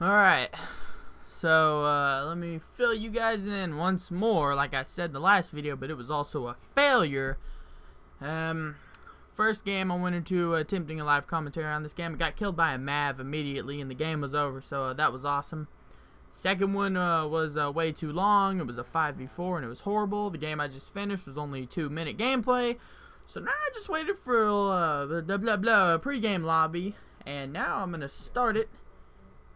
Alright, so let me fill you guys in once more, like I said in the last video, but it was also a failure. First game I went into attempting a live commentary on this game. I got killed by a Mav immediately and the game was over, so that was awesome. Second one was way too long. It was a 5v4 and it was horrible. The game I just finished was only 2-minute gameplay. So now I just waited for the pre-game lobby, and now I'm going to start it.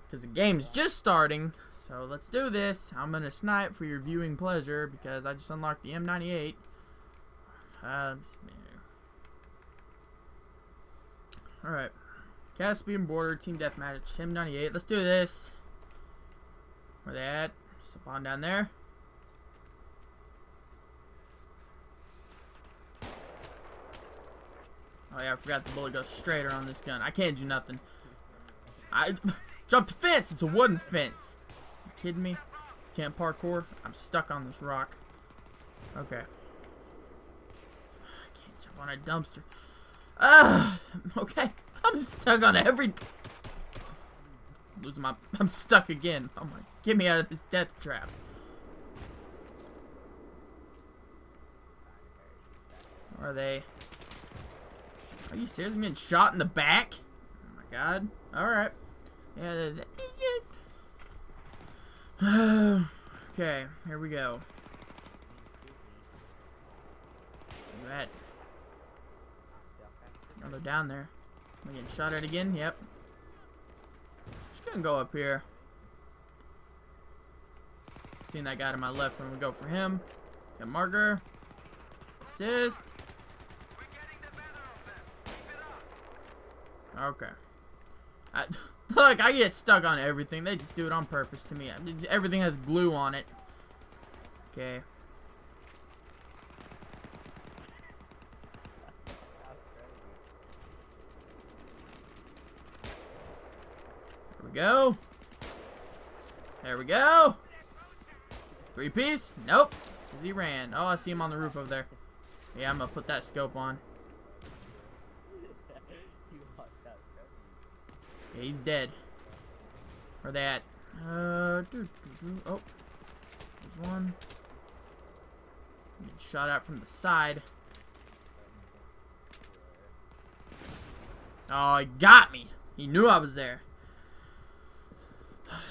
Because the game's just starting, so let's do this. I'm going to snipe for your viewing pleasure because I just unlocked the M98. Alright. Caspian Border, Team Deathmatch, M98. Let's do this. Where they at? Just up on down there. Oh yeah, I forgot the bullet goes straighter on this gun. I can't do nothing. I jumped the fence. It's a wooden fence. You kidding me? Can't parkour. I'm stuck on this rock. Okay. I can't jump on a dumpster. Okay. I'm stuck on every. Losing my. I'm stuck again. Oh my! Get me out of this death trap. Where are they? Are you serious? I'm getting shot in the back? Oh my god. Alright. Yeah. Okay, here we go. That. Oh, they're down there. Am I getting shot at again? Yep. Just gonna go up here. Seeing that guy to my left, I'm gonna go for him. Get marker. Assist. Okay. Look, I get stuck on everything. They just do it on purpose to me. Everything has glue on it. Okay. There we go. There we go. 3-piece? Nope. Because he ran. Oh, I see him on the roof over there. Yeah, I'm going to put that scope on. Yeah, he's dead. Where they at? Oh, there's one. Getting shot out from the side. Oh, he got me. He knew I was there.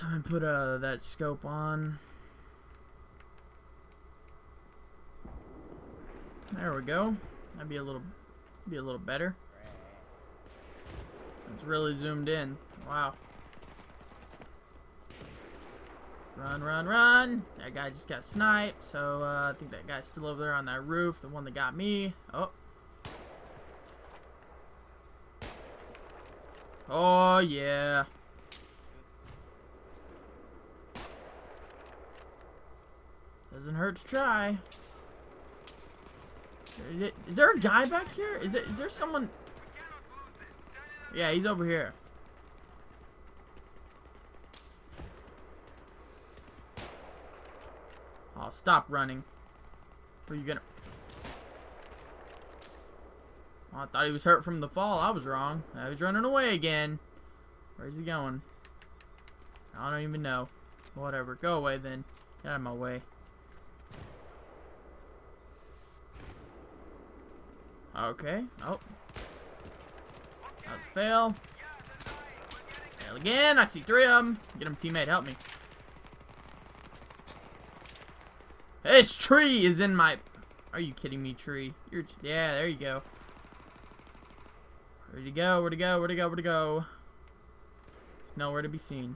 I'm gonna put that scope on. There we go. That'd be a little better. It's really zoomed in. Wow. Run, run, run. That guy just got sniped. So I think that guy's still over there on that roof. The one that got me. Oh. Oh, yeah. Doesn't hurt to try. Is there a guy back here? Is there someone? Yeah, he's over here. Oh, stop running. Where you gonna? Oh, I thought he was hurt from the fall. I was wrong. I was running away again. Where's he going? I don't even know. Whatever. Go away then. Get out of my way. Okay. Oh. Fail. Fail again. I see 3 of them. Get him, teammate. Help me. This tree is in my... Are you kidding me, tree? Yeah, there you go. Where'd he go? Where'd he go? Where'd he go? Where'd he go? There's nowhere to be seen.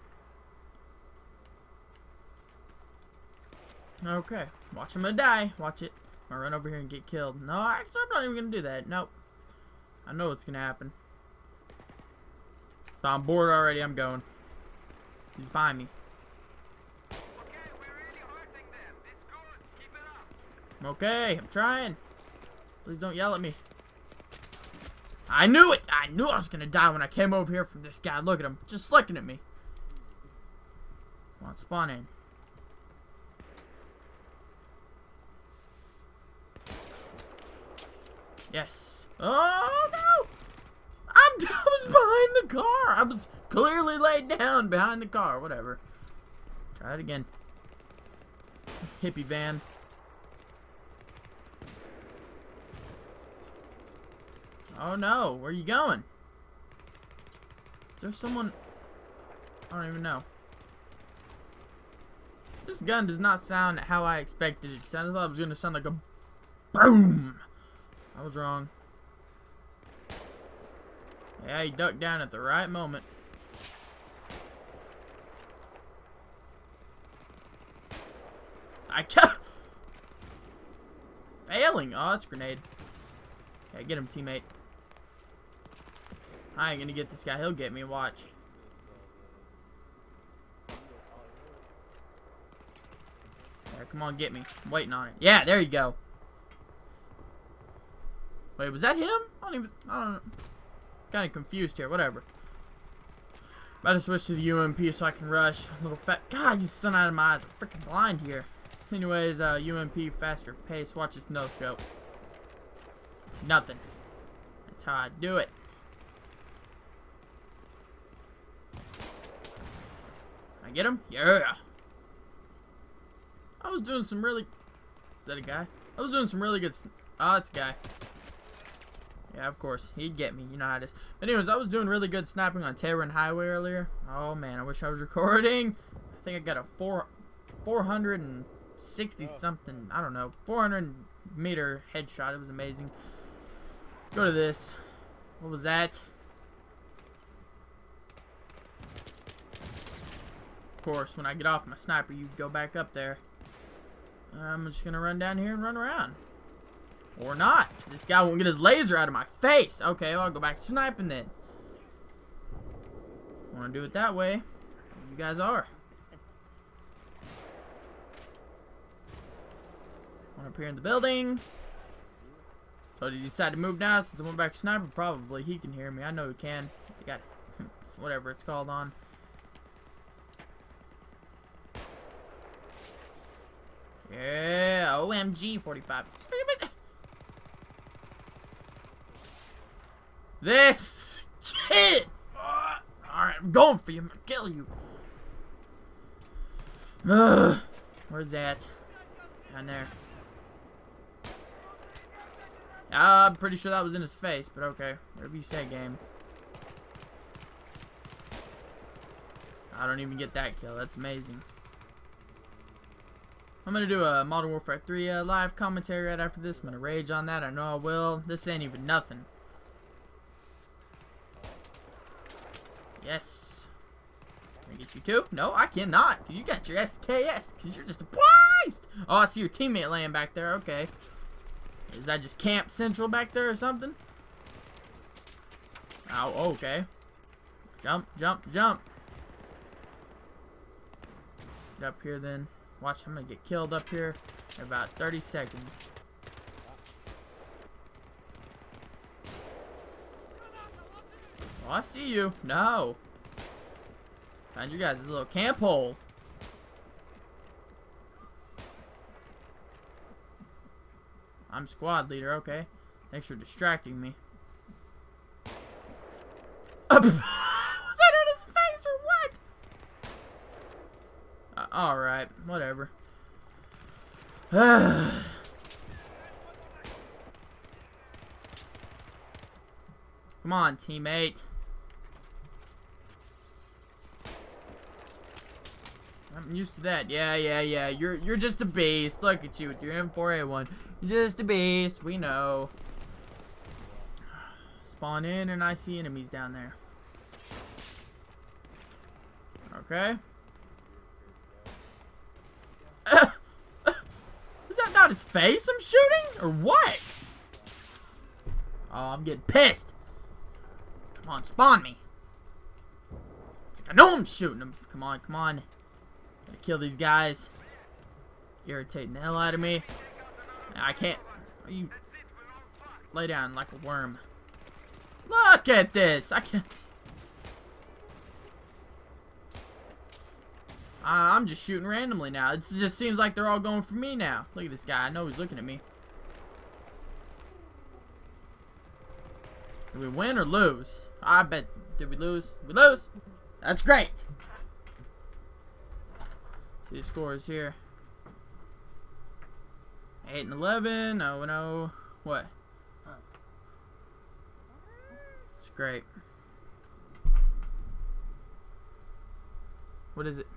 Okay. Watch him gonna die. Watch it. I'm gonna run over here and get killed. No, actually, I'm not even gonna do that. Nope. I know what's gonna happen. If I'm bored already, I'm going. He's behind me. Okay, I'm trying. Please don't yell at me. I knew it! I knew I was gonna die when I came over here from this guy. Look at him, just looking at me. Come on, spawn in. Yes. Oh no! I was behind the car. I was clearly laid down behind the car. Whatever. Try it again. Hippie van. Oh no, where are you going? Is there someone? I don't even know. This gun does not sound how I expected it to sound. I thought it was going to sound like a boom. I was wrong. Yeah, he ducked down at the right moment. I kept failing. Oh, that's a grenade. Yeah, get him, teammate. I ain't gonna get this guy. He'll get me. Watch. Yeah, come on, get me. I'm waiting on it. Yeah, there you go. Wait, was that him? I don't know. Kind of confused here. Whatever. About to switch to the UMP so I can rush. Little fat. God, you sun out of my eyes. I'm freaking blind here. Anyways, UMP, faster pace. Watch this no scope. Nothing. That's how I do it. I get him? Yeah. I was doing some really... Is that a guy? I was doing some really good... Oh, that's a guy. Yeah, of course. He'd get me. You know how it is. But anyways, I was doing really good snapping on Tehran Highway earlier. Oh, man. I wish I was recording. I think I got a 460 something. I don't know. 400-meter headshot. It was amazing. Go to this. What was that? Of course, when I get off my sniper, you go back up there. I'm just gonna run down here and run around. Or not. This guy won't get his laser out of my face. Okay, well, I'll go back to sniping then. Wanna do it that way? You guys are. One up here in the building. So did he decide to move now since I went back to sniper? Probably. He can hear me. I know he can. They got whatever it's called on. Yeah, OMG 45. This kid! Alright, I'm going for you. I'm gonna kill you. Where's that? Down there. I'm pretty sure that was in his face, but okay. Whatever you say, game. I don't even get that kill. That's amazing. I'm gonna do a Modern Warfare 3 live commentary right after this. I'm gonna rage on that. I know I will. This ain't even nothing. Yes. Can I get you too? No, I cannot. Cause you got your SKS. Cause you're just a beast. Oh, I see your teammate laying back there. Okay. Is that just Camp Central back there or something? Oh, okay. Jump, jump, jump. Get up here then. Watch, I'm gonna get killed up here in about 30 seconds. Oh, I see you. No. Find you guys' little camp hole. I'm squad leader, okay. Thanks for distracting me. Was that in his face or what? Alright, whatever. Come on, teammate. I'm used to that. Yeah. You're just a beast. Look at you with your M4A1. You're just a beast. We know. Spawn in and I see enemies down there. Okay. Is that not his face I'm shooting? Or what? Oh, I'm getting pissed. Come on, spawn me. It's like I know I'm shooting him. Come on, come on. Gotta kill these guys. Irritating the hell out of me. I can't. You lay down like a worm. Look at this. I can't. I'm just shooting randomly now. It just seems like they're all going for me now. Look at this guy. I know he's looking at me. Did we win or lose? I bet. Did we lose? We lose? That's great. See the scores here. 8 and 11. Oh no. What? It's great. What is it?